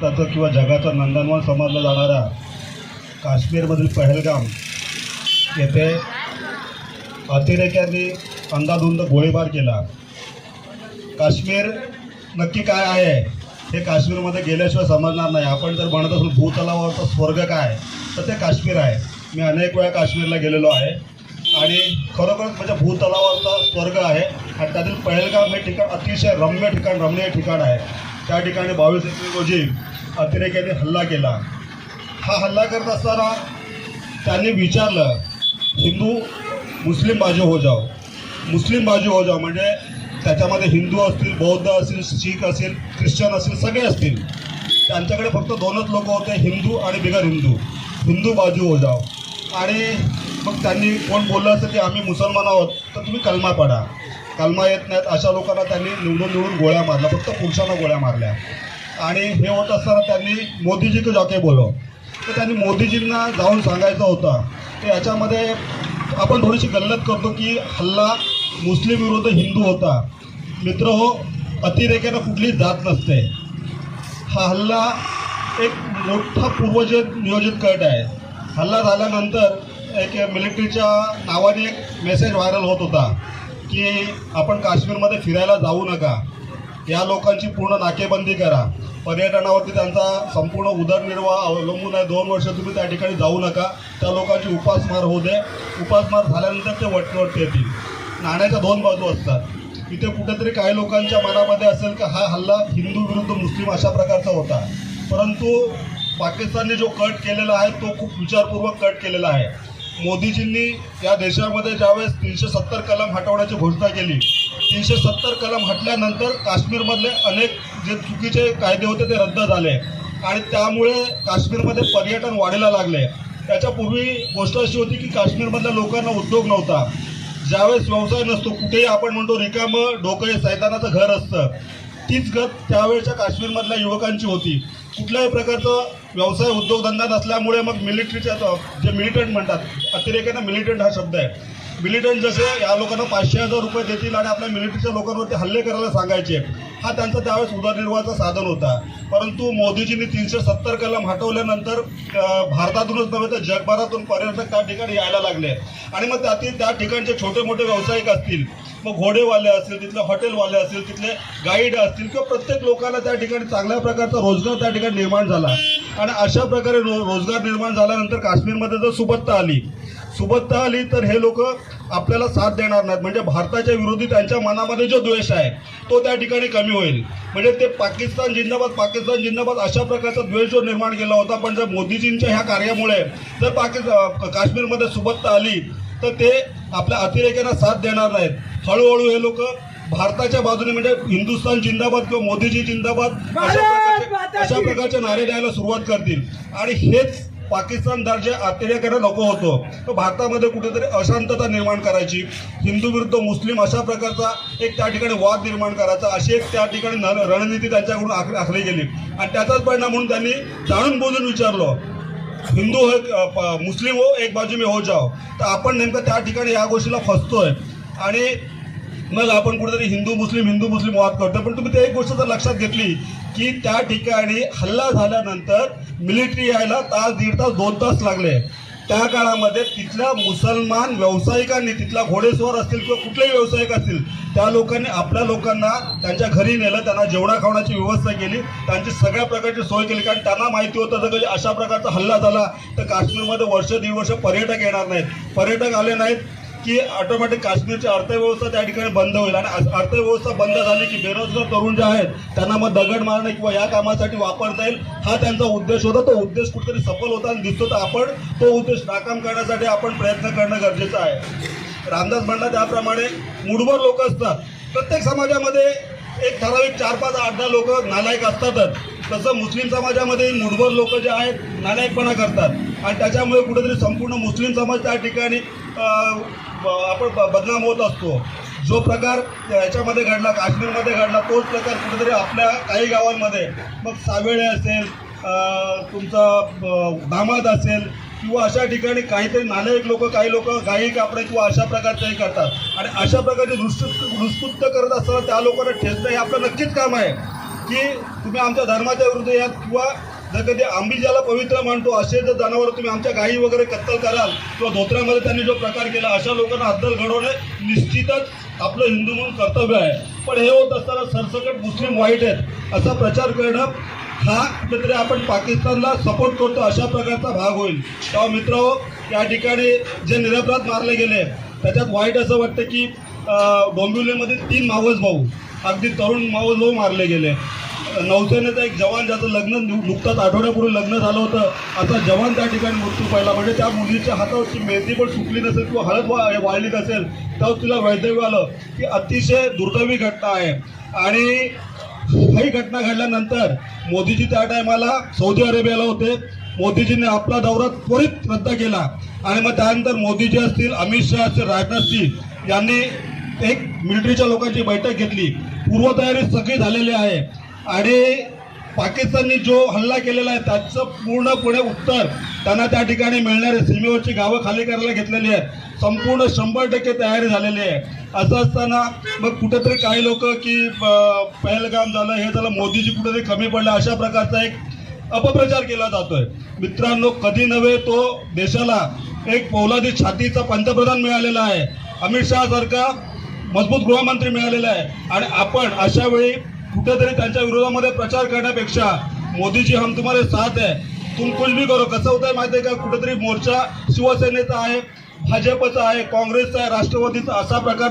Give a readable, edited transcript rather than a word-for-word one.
महाराष्ट्राचं किंवा जगाचं नंदनवन समजलं जाणारा काश्मीरमधील पहलगाम येथे अतिरेक्यांनी अंधाधुंद गोळीबार केला. काश्मीर नक्की काय आहे हे काश्मीरमध्ये गेल्याशिवाय समजणार नाही. आपण जर म्हणत असू भूतलावरचा स्वर्ग काय तर ते काश्मीर आहे. मी अनेक वेळा काश्मीरला गेलेलो आहे आणि खरोखरच म्हणजे भूतलावरचा स्वर्ग आहे. आणि त्यातील पहलगाम हे ठिकाण अतिशय रमणीय ठिकाण आहे. त्या ठिकाणी 22 एप्रिल रोजी अतिरेक्यांनी हल्ला केला. हा हल्ला करत असताना त्यांनी विचारलं हिंदू मुस्लिम बाजू हो जाओ, मुस्लिम बाजू हो जाओ. म्हणजे त्याच्यामध्ये हिंदू असतील, बौद्ध असतील, शीख असेल, ख्रिश्चन असतील, सगळे असतील. त्यांच्याकडे फक्त दोनच लोक होते, हिंदू आणि बिगर हिंदू. हिंदू बाजू हो जाओ. आणि मग त्यांनी कोण बोललं असतं की आम्ही मुसलमान आहोत तर तुम्ही कलमा पडा. कलमा येत नाहीत अशा लोकांना त्यांनी निवडून गोळ्या मारल्या, फक्त पुरुषांना गोळ्या मारल्या. आणि हे होत असताना त्यांनी मोदीजी को जाके बोलो, तर त्यांनी मोदीजींना जाऊन सांगायचं होतं की याच्यामध्ये आपण थोडीशी गल्लत करतो की हल्ला मुस्लिम विरुद्ध हिंदू होता. मित्र हो, अतिरेक्यानं कुठली जात नसते. हा हल्ला एक मोठा नियोजित कट आहे. हल्ला झाल्यानंतर एक मिलिटरीच्या नावाने एक मेसेज व्हायरल होत होता की आपण काश्मीरमध्ये फिरायला जाऊ नका, या लोकांची पूर्ण नाकेबंदी करा, पर्यटनावरती त्यांचा संपूर्ण उदरनिर्वाह अवलंबून आहे, 2 वर्ष तुम्ही त्या ठिकाणी जाऊ नका, त्या लोकांची उपासमार होऊ दे, उपासमार झाल्यानंतर ते वटवट येतील. नाण्याच्या 2 बाजू असतात. इथे कुठेतरी काही लोकांच्या मनामध्ये असेल की हा हल्ला हिंदू विरुद्ध मुस्लिम अशा प्रकारचा होता, परंतु पाकिस्तानने जो कट केलेला आहे तो खूप विचारपूर्वक कट केलेला आहे. मोदीजींनी या देशामध्ये ज्यावेळेस 370 कलम हटवण्याची घोषणा केली, 370 कलम हटल्यानंतर काश्मीरमधले अनेक जे चुकीचे कायदे होते ते रद्द झाले आणि त्यामुळे काश्मीरमध्ये पर्यटन वाढायला लागले. त्याच्यापूर्वी गोष्ट अशी होती की काश्मीरमधल्या लोकांना उद्योग नव्हता. ज्यावेळेस व्यवसाय नसतो, कुठेही आपण म्हणतो रिकामं डोकं हे सैतानाचं घर असतं, तीच गत त्यावेळेच्या काश्मीरमधल्या युवकांची होती. कुठल्याही प्रकारचं व्यवसाय उद्योगधंदा नसल्यामुळे मग मिलिटरीच्या जे मिलिटंट म्हणतात, अतिरेक्यांना मिलिटंट हा शब्द आहे. मिलिटंट जसे या लोकांना 500,000 रुपये देतील आणि आपल्या मिलिटरीच्या लोकांवरती हल्ले करायला सांगायचे, हा त्यांचा त्यावेळेस उदरनिर्वाहाचं साधन होता. परंतु मोदीजींनी 370 कलम हटवल्यानंतर भारतातूनच नव्हे तर जगभरातून पर्यटक त्या ठिकाणी यायला लागले. आणि मग त्या ठिकाणचे छोटे मोठे व्यावसायिक असतील, मग घोडेवाले असतील, तिथले हॉटेलवाले असतील, तिथले गाईड असतील, किंवा प्रत्येक लोकांना त्या ठिकाणी चांगल्या प्रकारचा रोजगार त्या ठिकाणी निर्माण झाला. आणि अशा प्रकारे रोजगार निर्माण झाल्यानंतर काश्मीरमध्ये जर सुबत्ता आली तर हे लोक आपल्याला साथ देणार नाहीत. म्हणजे भारताच्या विरोधी त्यांच्या मनामध्ये जो द्वेष आहे तो त्या ठिकाणी कमी होईल. म्हणजे ते पाकिस्तान जिंदाबाद अशा प्रकारचा द्वेष जो निर्माण केला होता. पण जर मोदीजींच्या ह्या कार्यामुळे जर काश्मीरमध्ये सुबत्ता आली तर ते आपल्या अतिरेक्यांना साथ देणार नाहीत. हळूहळू हे लोक भारताच्या बाजूने म्हणजे हिंदुस्थान जिंदाबाद किंवा मोदीजी जिंदाबाद अशा प्रकारचे नारे द्यायला सुरुवात करतील. आणि हेच पाकिस्तान जे अतिरेक्यांना नको होतो, तर भारतामध्ये कुठेतरी अशांतता निर्माण करायची, हिंदू विरुद्ध मुस्लिम अशा प्रकारचा एक त्या ठिकाणी वाद निर्माण करायचा, अशी एक त्या ठिकाणी रणनीती त्यांच्याकडून आखली गेली. आणि त्याचाच परिणाम म्हणून त्यांनी जाणून बुजून विचारलं हिंदू हो मुस्लिम हो एक बाजू में हो जाओ. तर आपण नेमकं त्या ठिकाणी या गोष्टीला फसतोय आणि मग आपण कुठेतरी हिंदू मुस्लिम वाद करतो. पण तुम्ही ते एक गोष्ट जर लक्षात घेतली की त्या ठिकाणी हल्ला झाल्यानंतर मिलिटरी यायला तास, 1.5 तास, 2 तास लागले. त्या काळामध्ये तिथल्या मुसलमान व्यावसायिकांनी, तिथला घोडेस्वार असतील किंवा कुठलेही व्यावसायिक असतील, त्या लोकांनी आपल्या लोकांना त्यांच्या घरी नेलं, त्यांना जेवणा खावण्याची व्यवस्था केली, त्यांची सगळ्या प्रकारची सोय केली. कारण त्यांना माहिती होतं जर अशा प्रकारचा हल्ला झाला तर काश्मीरमध्ये वर्ष 1.5 वर्ष पर्यटक येणार नाहीत. पर्यटक आले नाहीत की ऑटोमॅटिक काश्मीरची अर्थव्यवस्था त्या ठिकाणी बंद होईल. आणि अर्थव्यवस्था बंद झाली की बेरोजगार तरुण जे आहेत त्यांना मग दगड मारणं किंवा या कामासाठी वापरता येईल, हा त्यांचा उद्देश होता. तो उद्देश कुठेतरी सफल होताना दिसतो. तर आपण तो उद्देश नाकाम करण्यासाठी आपण प्रयत्न करणं गरजेचं आहे. रामदास म्हणला त्याप्रमाणे मूठभर लोक असतात. प्रत्येक समाजामध्ये एक ठराविक 4-5, 8-10 लोक नालायक असतातच. तसं मुस्लिम समाजामध्ये मूठभर लोक जे आहेत नालायकपणा करतात आणि त्याच्यामुळे कुठेतरी संपूर्ण मुस्लिम समाज त्या ठिकाणी आपण बदनाम होत असतो. जो प्रकार याच्यामध्ये घडला, काश्मीरमध्ये घडला, तोच प्रकार कुठेतरी आपल्या काही गावांमध्ये मग सावेळे असेल, तुमचा दामाद असेल किंवा अशा ठिकाणी काहीतरी नालायक लोक, काही लोक गाई कापडे किंवा अशा प्रकारचंही करतात. आणि अशा प्रकारचे रुस्तुत्त करत असताना त्या लोकांना ठेचणं हे आपलं नक्कीच काम आहे. की तुम्ही आमच्या धर्माच्या विरुद्ध यात किंवा जर कधी आम्ही ज्याला पवित्र मानतो असे जर जनावर तुम्ही आमच्या गायी वगैरे कत्तल कराल किंवा धोत्र्यामध्ये त्यांनी जो प्रकार केला अशा लोकांना अद्दल घडवणे निश्चितच आपलं हिंदू म्हणून कर्तव्य आहे. पण हे होत असताना सरसकट मुस्लिम वाईट आहेत असा प्रचार करणं हा कुठेतरी आपण पाकिस्तानला सपोर्ट करतो अशा प्रकारचा भाग होईल. तेव्हा मित्रांनो, या ठिकाणी जे निरपराध मारले गेले त्याच्यात वाईट असं वाटतं की डोंबिवलीमध्ये 3 मावस भाऊ, अगदी तरुण मावस भाऊ मारले गेले. नौसेनेचा एक जवान ज्याचं लग्न नुकताच आठवड्यापूर्वी लग्न झालं होतं असा जवान त्या ठिकाणी मृत्यू पाहिला. म्हणजे त्या मुलीच्या हातावरची मेहंदी पण सुकली नसेल किंवा हळद वाळली नसेल तेव्हा तिला वैधव्य आलं. ही अतिशय दुर्दैवी घटना आहे. आणि ही घटना घडल्यानंतर मोदीजी त्या टायमाला सौदी अरेबियाला होते. मोदीजींनी आपला दौरा त्वरित रद्द केला आणि मग त्यानंतर मोदीजी असतील, अमित शहा असतील, राजनाथ सिंह यांनी एक मिलिटरीच्या लोकांची बैठक घेतली. पूर्वतयारी सगळी झालेली आहे आणि पाकिस्तानने जो हल्ला केलेला आहे त्याचं पूर्णपणे उत्तर त्यांना त्या ठिकाणी मिळणारे सीमेवरची गावं खाली करायला घेतलेली आहेत. संपूर्ण 100% तयारी झालेली आहे. असं असताना मग कुठेतरी काही लोक की पहलगाम झालं, हे झालं, मोदीजी कुठेतरी कमी पडले अशा प्रकारचा एक अपप्रचार केला जातोय. मित्रांनो, कधी नव्हे तो देशाला एक पौलादी छातीचा पंतप्रधान मिळालेला आहे. अमित शहा सारखा मजबूत गृहमंत्री मिळालेला आहे आणि आपण अशा वेळी कुठेतरी त्यांच्या विरोधामध्ये प्रचार करण्यापेक्षा मोदीजी हम तुम्हारे साथ है, तुम कुछ भी करो. कसं होतंय माहिती आहे का, कुठेतरी मोर्चा शिवसेनेचा आहे, भाजपचा आहे, काँग्रेसचा आहे, राष्ट्रवादीचा, असा प्रकार नको.